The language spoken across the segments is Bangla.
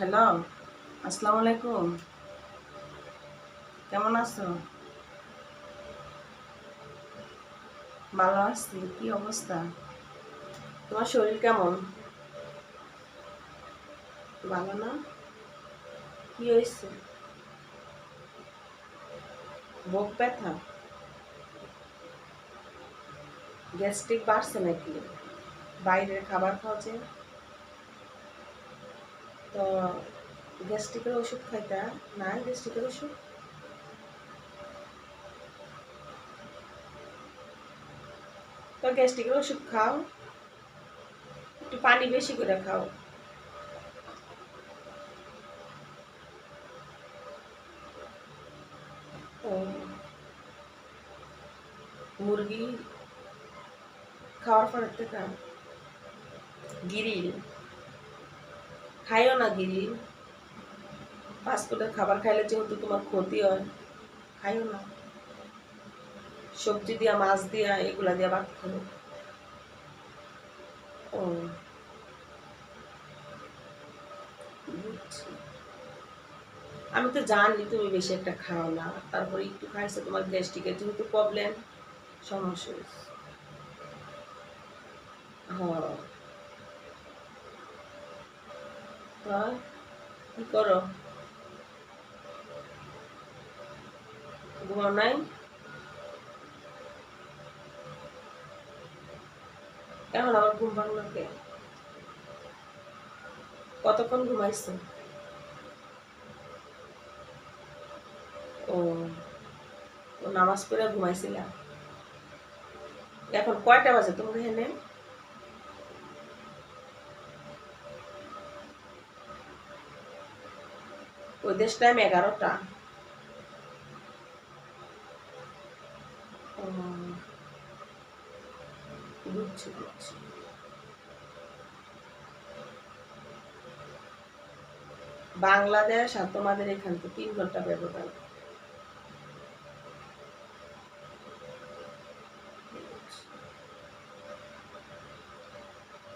হ্যালো, আসসালামু আলাইকুম। কেমন আছো? ভালো আছি। কি অবস্থা? তোমার শরীর কেমন? ভালো না? কি হয়েছে? বুক ব্যথা? গ্যাস্ট্রিক বাড়ছে নাকি? বাইরের খাবার খাওয়া যে, তো গ্যাস্ট্রিকের ওষুধ খাইতা? না, গ্যাস্ট্রিকের ওষুধ? তো গ্যাস্ট্রিকের ওষুধ খাও, একটু পানি বেশি করে খাও। ও, মুরগি খাওয়ার পরের থেকে গিরিল খাইও না, গিরিল ফাস্টফুডের খাবার খাইলে যেহেতু তোমার ক্ষতি হয়, খাইও না। সবজি দিয়া, মাছ দিয়া, এগুলা দিয়া ভাত খাও। ও, বুঝছি। আমি তো জানি তুমি বেশি একটা খাও না, তারপরে একটু খাইছো, তোমার গ্যাস্ট্রিকের যেহেতু প্রবলেম, সমস্যা হয়েছে। হ্যাঁ, তা কি করো? ঘুমাও নাই? এখন আবার ঘুম ভাঙলো কে? কতক্ষণ ঘুমাইছো? ও, ও নামাজ পড়ে ঘুমাইছিলা? এখন কয়টা বাজে তোমার এখানে? ওই দেশ টাইম 11টা। ও, বুঝছি বুঝছি। বাংলাদেশ আর তোমাদের এখান থেকে 3 ঘন্টা ব্যবধান।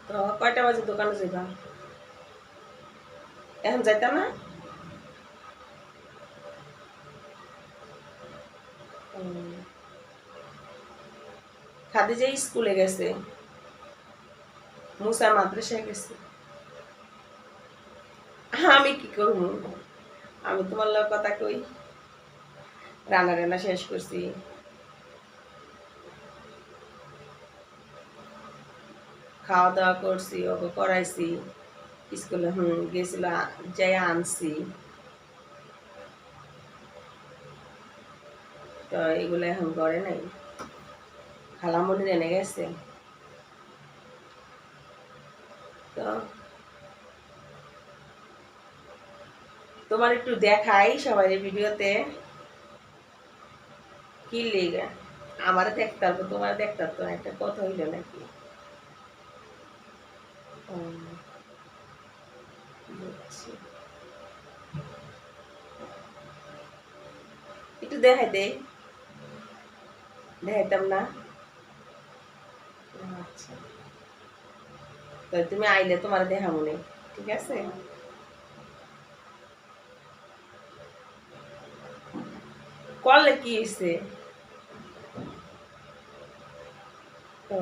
তো কয়টা বাজে দোকানে যাবা? এখন যাইতা না? ও, খাদিজা স্কুলে গেছে, মুসা মাদ্রাসায় গেছে। আমি কি করবো? আমি তোমার লোক কথা কই, রান্না রান্না শেষ করছি, খাওয়া দাওয়া করছি, ওকে করাইছি, স্কুলে গেছিল, যাই আনছি। তো এগুলো এখন করে নাই, খালামণি এনে গেছে। তো তোমার একটু দেখাই সবাই ভিডিওতে, কি লেগে আমারে দেখতে পারবো, তোমার দেখতে পারতো না, একটা কথা হইল নাকি? হুম, বুঝছি। একটু দেখাই দে, দেখাইতাম না? আচ্ছা, তো তুমি আইলে তোমার দেখা মনে, ঠিক আছে? করলে কি হয়েছে? তো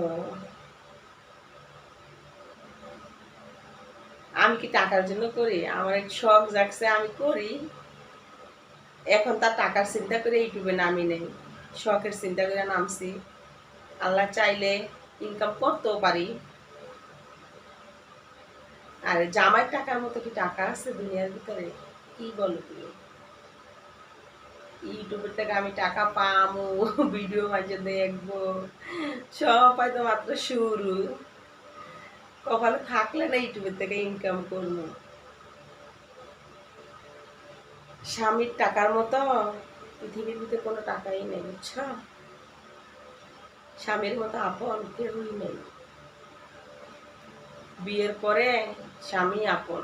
আমি কি টাকার জন্য করি? আমার এক শখ জাগছে, আমি করি। এখন তার টাকার চিন্তা করে ইউটিউবে নামি নেই, শখের চিন্তা করে নামছি। আল্লাহ চাইলে ইনকাম করতেও পারি। আর জামাইয়ের টাকার মতো কি টাকা আছে দুনিয়ার ভিতরে? কি বলো তুমি? ইউটিউবের থেকে আমি টাকা পামু, ভিডিও মাঝে দেখবো, সব হয়তো মাত্র শুরু। কপালে থাকলে না ইউটিউবের থেকে ইনকাম করবো। স্বামীর টাকার মতো পৃথিবীর ভিতরে কোনো টাকাই নেই, বুঝছো? স্বামীর মতো আপন কেউই নেই। বিয়ের পরে স্বামী আপন,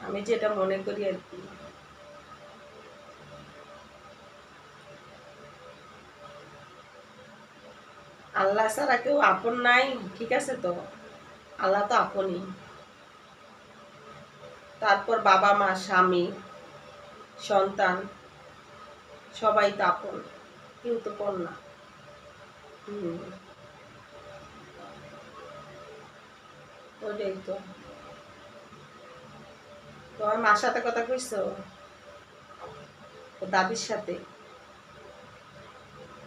আমি যেটা মনে করি আর কি। আল্লাহ ছাড়া কেউ আপন নাই, ঠিক আছে তো? আল্লাহ তো আপনই। তারপর বাবা মা স্বামী সন্তান সবাই তো আপন, কেউ তো পর না। ওইটাই তো। তোমার মার সাথে কথা কইছো? ও দাদির সাথে?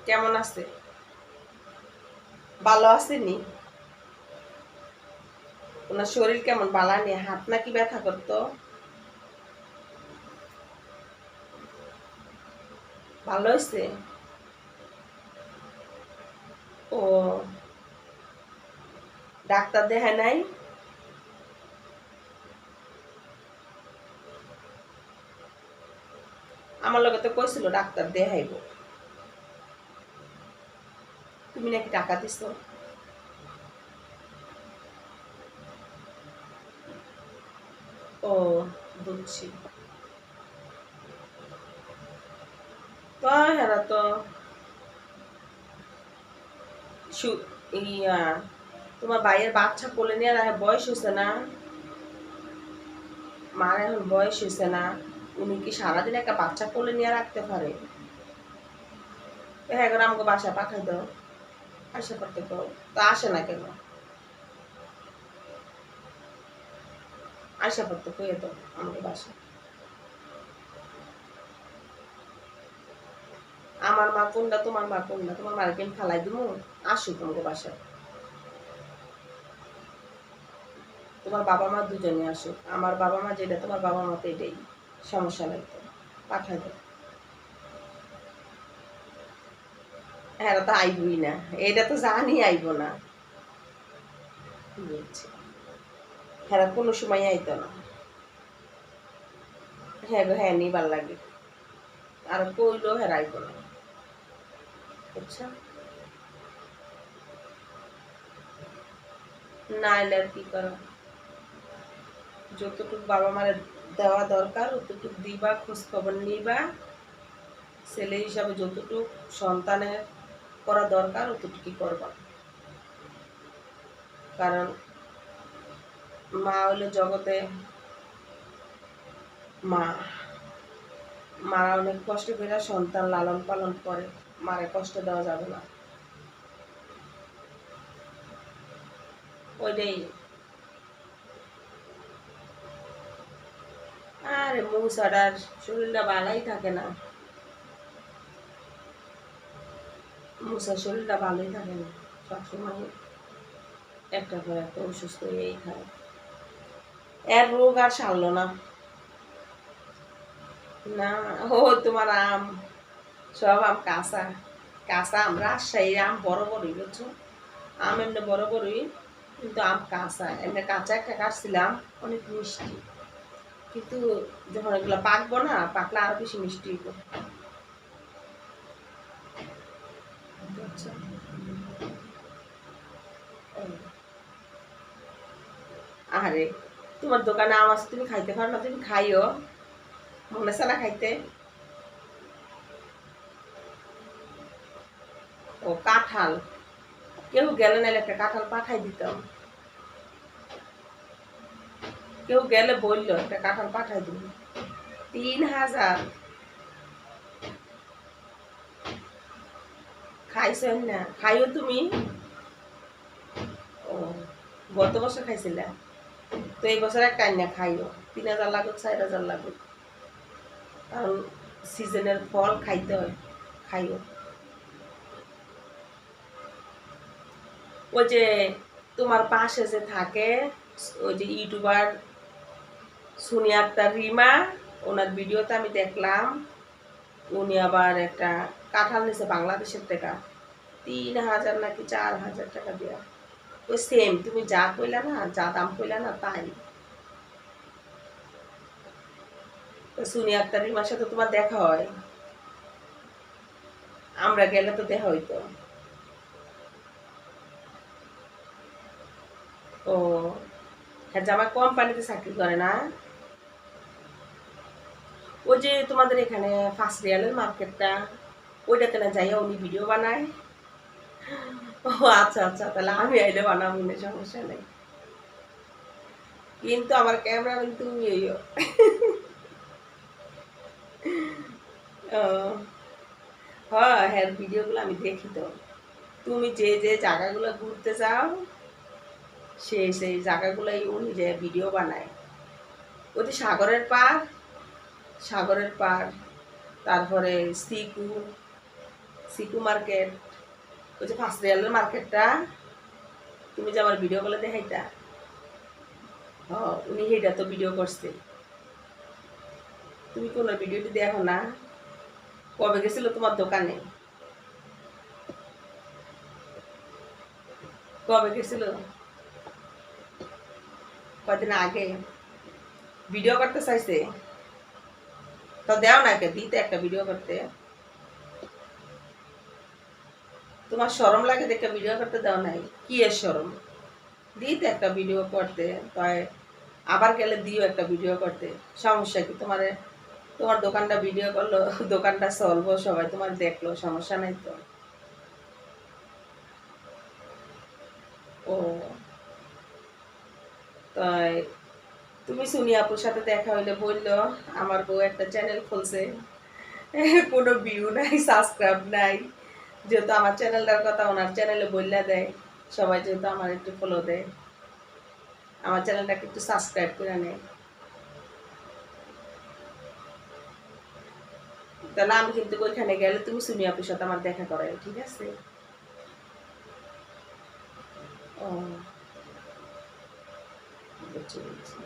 কেমন আছে? ভালো আসেনি? ওনার শরীর কেমন? বালা নিয়ে হাত নাকি ব্যথা করতো? ভালো হয়েছে? ও, ডাক্তার দেখায় নাই? আমার লগে তো কইছিল ডাক্তার দেখাইব, তুমি নাকি টাকা দিছো? ও, বুঝছি। তো হেরা তো ইয়া, তোমার ভাইয়ের বাচ্চা কোলে নিয়ে আর বয়স হয়েছে না? মার এখন বয়স হয়েছে না? উনি কি সারাদিন একটা বাচ্চা কোলে নিয়ে রাখতে পারে? হ্যাঁ, করে আমাকে বাসায় পাঠাই দাও, আসা করতে তো। তো আসে না কেন? আসা করতে কয়ে দাও আমাকে বাসায়। আমার মা কোনটা, তোমার মা কোনটা? তোমার মাকে আমি ফালাই দিব? আসো তোমাকে বাসায়। তোমার বাবা মা দুজনে আসুক, আমার বাবা মা যেটা তোমার বাবা মা তো এটাই, সমস্যা নাই তো, পাঠাই দাও। হ্যাঁ, তো আইবই না, এটা তো জানি আইব না। বুঝছি। হ্যাঁ, কোনো সময় আইতো না। হ্যাঁ গো, হ্যাঁ নিবার লাগে, আর কইলো হ্যাঁ আইব না, বুঝছো? না এলে আর কি করো, যতটুকু বাবা মারে দেওয়া দরকার অতটুকু দিবা, খোঁজ খবর নিবা, ছেলে হিসাবে যতটুকু সন্তানের করা দরকার অতটুকুই করবা। কারণ মা হলো জগতে মা, মারা অনেক কষ্ট করে সন্তান লালন পালন করে, মারে কষ্ট দেওয়া যাবে না, ওইটাই। আরে মৌসাটার শরীরটা ভালোই থাকে না, মৌসার শরীরটা ভালোই থাকে না, সবসময় একটা করে একটা অসুস্থ হয়েই থাকে, এর রোগ আর সারলো না। না, ও তোমার আম, সব আম কাঁচা, কাঁচা আম, রাজশাহীর আম বড় বড়ই, বুঝছো? আম এমনি বড় বড়ই, কিন্তু আম কাঁচা, এমনি কাঁচা একটা কাটছিলাম, অনেক মিষ্টি, কিন্তু যখন এগুলো পাকবো না, পাকলে আরো বেশি মিষ্টি হইব। আরে, তোমার দোকানে আম আছে, তুমি খাইতে পারো না? তুমি খাইও, মনে আছে না খাইতে? ও কাঁঠাল, কেউ গেলে নাহলে একটা কাঁঠাল পাঠাই দিতাম, কেউ গেলে বললো একটা কাঁঠাল পাঠাই দিবি। 3000? খাইছেন না? খাইও তুমি? ও, গত বছর খাইছিলা, তো এই বছর একটা আইনা খাইও, 3000 লাগুক 4000 লাগুক, কারণ সিজনের ফল খাইতে হয়, খাইও। ওই যে তোমার পাশে যে থাকে, ওই যে ইউটিউবার সুনি আক্তার রিমা, ওনার ভিডিওতে আমি দেখলাম, উনি আবার একটা কাঁঠাল নিছে বাংলাদেশের টাকা, 3000 নাকি 4000 টাকা দেওয়া। ওই সেম তুমি যা কইলা না, যা দাম কইলা না তাই। সুনি আক্তার রিমার সাথে তোমার দেখা হয়? আমরা গেলে তো দেখা হইতো। ও, হ্যাঁ, জামা কোম্পানিতে চাকরি করে না? ওই যে তোমাদের এখানে ফার্স্ট রিয়ালের মার্কেটটা, ওইটাতে না যাইয়া উনি ভিডিও বানায়? ও আচ্ছা আচ্ছা, তাহলে আমি আইলে বানাবো না, সমস্যা নেই। কিন্তু আমার ক্যামেরাম্যান তুমি হইও। হ্যাঁ হ্যাঁ, ভিডিওগুলো আমি দেখি তো। তুমি যে যে জায়গাগুলো ঘুরতে যাও সেই জায়গাগুলোই উনি যে ভিডিও বানায়। ওই যে সাগরের পার, তারপরে সিকু সিকু মার্কেট, ওই যে ফার্স্ট রিয়ালের মার্কেটটা, তুমি যে আমার ভিডিও গুলো দেখাইতা, উনি সেইটা তো ভিডিও করছে। তুমি কোনো ভিডিওটি দেখো না? কবে গেছিল তোমার দোকানে? কবে গেছিল? কয়দিন আগে ভিডিও করতে চাইছে, তো দেও না কে দিতে একটা ভিডিও করতে। তোমার শরম লাগে দেখে ভিডিও করতে দাও নাই? কি এর শরম? দিতে একটা ভিডিও করতে, তাই আবার গেলে দিও একটা ভিডিও করতে। সমস্যা কি তোমার? তোমার দোকানটা ভিডিও করলো, দোকানটা চলবো, সবাই তোমার দেখলো, সমস্যা নাই তো। ও তাই তুমি সুনি আপুর সাথে দেখা হইলে বললো আমার বউ একটা চ্যানেল খুলছে, কোনো ভিউ নাই, সাবস্ক্রাইব নাই। যেহেতু আমার চ্যানেলটার কথা ওনার চ্যানেলে বললা দেয়, সবাই যেহেতু আমার একটু ফলো দেয়, আমার চ্যানেলটাকে একটু সাবস্ক্রাইব করে নেয়। তাহলে আমি কিন্তু ওইখানে গেলে তুমি সুমি আপুর সাথে আমার দেখা করাই, ঠিক আছে? ও বুঝছি বুঝছি।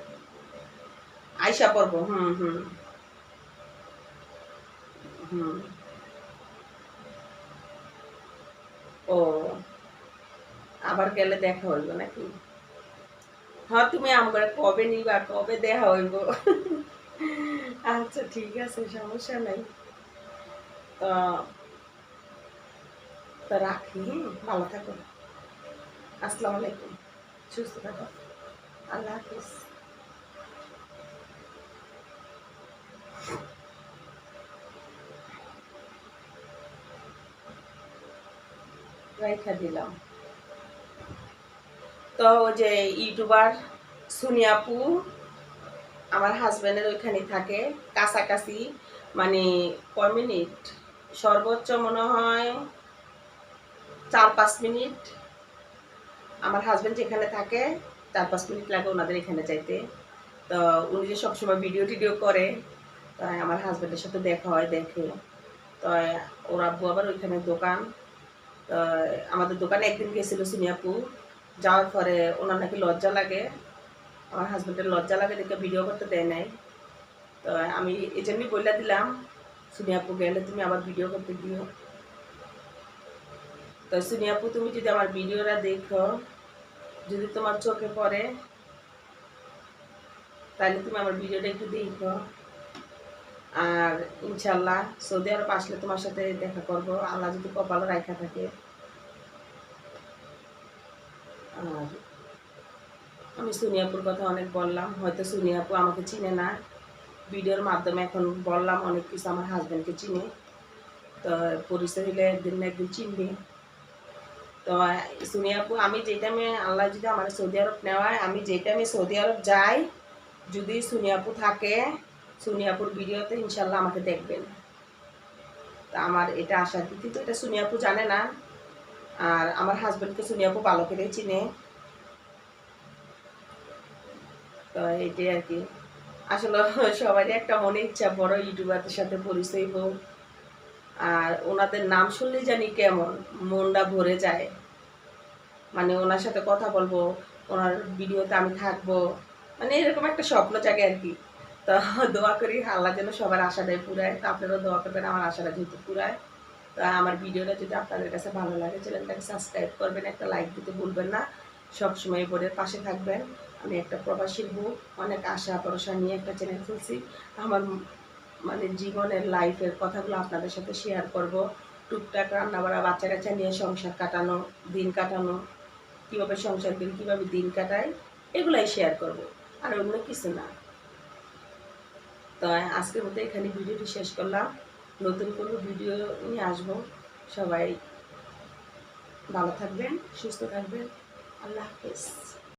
আইসা পড়বো, হুম হুম হুম। ও আবার গেলে দেখা হইব নাকি? হ্যাঁ, তুমি আমার কবে নিবা, কবে দেখা হইব? আচ্ছা ঠিক আছে, সমস্যা নাই। তো তো রাখি, হ্যাঁ? ভালো থাকো। আসসালামু আলাইকুম। সুস্থ থাকো। আল্লাহ হাফিজ। রাইখা দিলাম। তো ওই যে ইউটিউবার সুনি আপু আমার হাজবেন্ডের ওইখানে থাকে, কাছাকাছি, মানে কয় মিনিট, সর্বোচ্চ মনে হয় 4-5 মিনিট। আমার হাজবেন্ড যেখানে থাকে 4-5 মিনিট লাগে ওনাদের এখানে যাইতে। তো উনি যে সবসময় ভিডিও টিডিও করে, তাই আমার হাজবেন্ডের সাথে দেখা হয়, দেখে। তো ওর আব্বু আবার ওইখানে দোকান। তো আমাদের দোকানে একদিন গেছিল সুনিয়াপু, যাওয়ার পরে ওনার নাকি লজ্জা লাগে, আমার হাজবেন্ডের লজ্জা লাগে দেখে ভিডিও করতে দেয় নাই। তো আমি এই জন্যই বলে দিলাম সুনিয়াপু গেলে তুমি আবার ভিডিও করতে দিও। তো সুনিয়াপু তুমি যদি আমার ভিডিওটা দেখো, যদি তোমার চোখে পড়ে, তাহলে তুমি আমার ভিডিওটা একটু দেখো। আর ইনশাল্লাহ সৌদি আরব আসলে তোমার সাথে দেখা করবো, আল্লাহ যদি কপালে রাখা থাকে। আর আমি সুনিয়াপুর কথা অনেক বললাম, হয়তো সুনিয়াপু আমাকে চিনে না, ভিডিওর মাধ্যমে এখন বললাম অনেক কিছু, আমার হাজব্যান্ডকে চিনে। তো পরিচয় হইলে একদিন না একদিন চিনবে। তো সুনিয়াপু আমি যে টাইমে, আল্লাহ যদি আমার সৌদি আরব নেওয়ায়, আমি যে টাইমে সৌদি আরব যাই, যদি সুনিয়াপু থাকে, সুনিয়াপুর ভিডিওতে ইনশাল্লাহ আমাকে দেখবেন। তা আমার এটা আশা, কিন্তু এটা সুনিয়াপু জানে না। আর আমার হাজব্যান্ডকে সুনিয়াপু ভালো করে চিনে। তো এটাই আর কি। আসলে সবারই একটা মনে ইচ্ছা বড় ইউটিউবারদের সাথে পরিচয় হোক, আর ওনাদের নাম শুনলেই জানি কেমন মনটা ভরে যায়। মানে ওনার সাথে কথা বলবো, ওনার ভিডিওতে আমি থাকবো, মানে এরকম একটা স্বপ্ন জাগে আর কি। তো দোয়া করি আল্লাহ যেন সবার আশাটাই পুরায়। তো আপনারাও দোয়া করবেন আমার আশাটা যেহেতু পুরায়। তো আমার ভিডিওটা যদি আপনাদের কাছে ভালো লাগে, চ্যানেলটাকে সাবস্ক্রাইব করবেন, একটা লাইক দিতে ভুলবেন না। সবসময় বোর্ডের পাশে থাকবেন। আমি একটা প্রবাসীর বউ, অনেক আশা ভরসা নিয়ে একটা চ্যানেল খুলছি। আমার মানে জীবনের লাইফের কথাগুলো আপনাদের সাথে শেয়ার করব। টুকটাক রান্নাবাড়া, বাচ্চা কাচ্চা নিয়ে সংসার কাটানো, দিন কাটানো, কীভাবে সংসার করি, কীভাবে দিন কাটাই, এগুলাই শেয়ার করব, আর অন্য কিছু না। তো আজকের মতো এখানে ভিডিওটি শেষ করলাম। নতুন কোনো ভিডিও নিয়ে আসবো। সবাই ভালো থাকবেন, সুস্থ থাকবেন। আল্লাহ হাফেজ।